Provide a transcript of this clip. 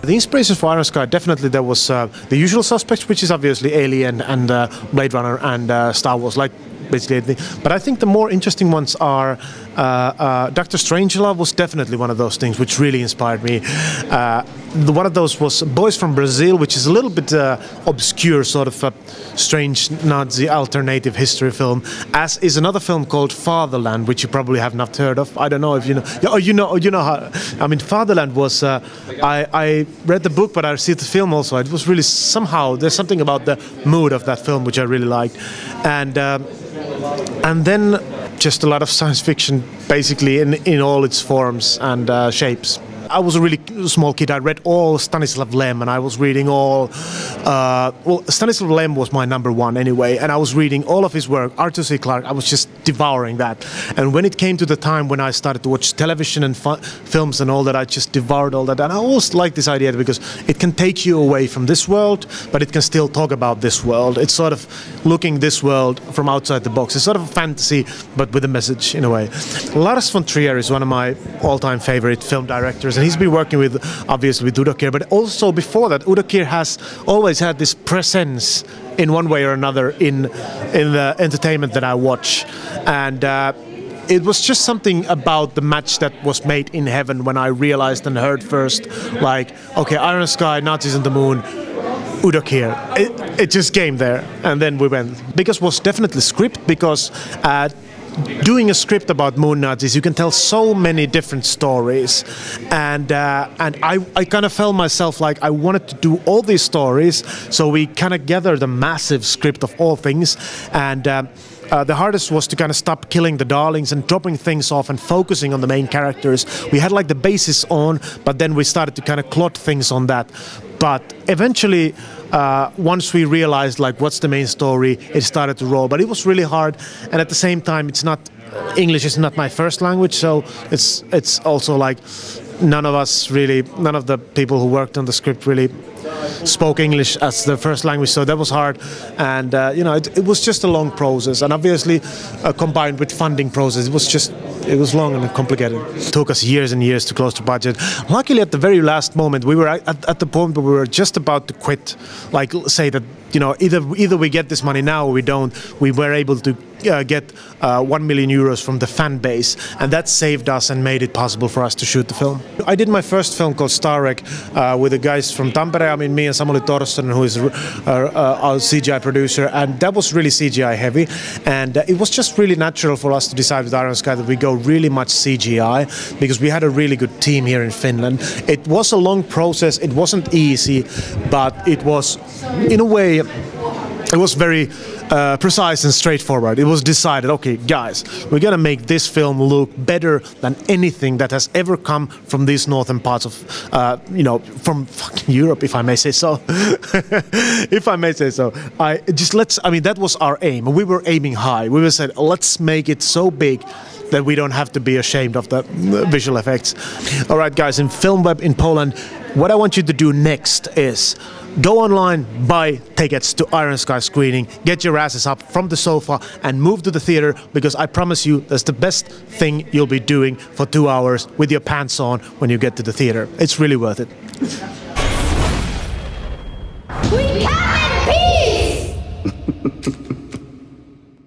The inspiration for Iron Sky, definitely there was the usual suspects, which is obviously Alien and Blade Runner and Star Wars, like basically anything. But I think the more interesting ones are Dr. Strangelove was definitely one of those things which really inspired me. One of those was Boys from Brazil, which is a little bit obscure, sort of a strange Nazi alternative history film, as is another film called Fatherland, which you probably have not heard of. I don't know if you know. Oh, you know how. I mean, Fatherland was. I read the book, but I see the film also. It was really somehow there's something about the mood of that film which I really liked, and then just a lot of science fiction, basically in all its forms and shapes. I was a really small kid. I read all Stanislav Lem, and I was reading all. Well, Stanislav Lem was my number one anyway, and I was reading all of his work. Arthur C. Clarke. I was just devouring that. And when it came to the time when I started to watch television and films and all that, I just devoured all that. And I always liked this idea because it can take you away from this world, but it can still talk about this world. It's sort of looking this world from outside the box. It's sort of a fantasy, but with a message in a way. Lars von Trier is one of my all-time favorite film directors. And he's been working with, obviously, with Udo Kier, but also before that, Udo Kier has always had this presence in one way or another in the entertainment that I watch. And it was just something about the match that was made in heaven when I realized and heard first, like, okay, Iron Sky, Nazis on the Moon, Udo Kier. It just came there, and then we went. Because it was definitely script, because doing a script about moon Nazis, you can tell so many different stories, and I kind of felt myself like I wanted to do all these stories, so we kind of gathered a massive script of all things, and the hardest was to kind of stop killing the darlings and dropping things off and focusing on the main characters. We had like the basis on, but then we started to kind of clot things on that. But eventually, once we realized like what's the main story, it started to roll. But it was really hard, and at the same time, it's not English is not my first language, so it's also like none of the people who worked on the script really spoke English as their first language, so that was hard. And you know, it was just a long process, and obviously combined with funding process, it was long and complicated. It took us years and years to close the budget. Luckily, at the very last moment, we were at the point where we were just about to quit, like say that, you know, either we get this money now or we don't. We were able to get 1 million euros from the fan base, and that saved us and made it possible for us to shoot the film. I did my first film called Starreg with the guys from Tampere. I mean, me and Samuli Torsten, who is our CGI producer, and that was really CGI heavy. And it was just really natural for us to decide with Iron Sky that we go really much CGI, because we had a really good team here in Finland. It was a long process. It wasn't easy, but it was, in a way, it was very precise and straightforward. It was decided, okay, guys, we're gonna make this film look better than anything that has ever come from these northern parts of, you know, from fucking Europe, if I may say so. If I may say so. I mean, that was our aim. We were aiming high. We were saying, let's make it so big that we don't have to be ashamed of the visual effects. All right, guys, in Filmweb in Poland, what I want you to do next is go online, buy tickets to Iron Sky screening, get your asses up from the sofa and move to the theater, because I promise you that's the best thing you'll be doing for 2 hours with your pants on when you get to the theater. It's really worth it. We come in peace!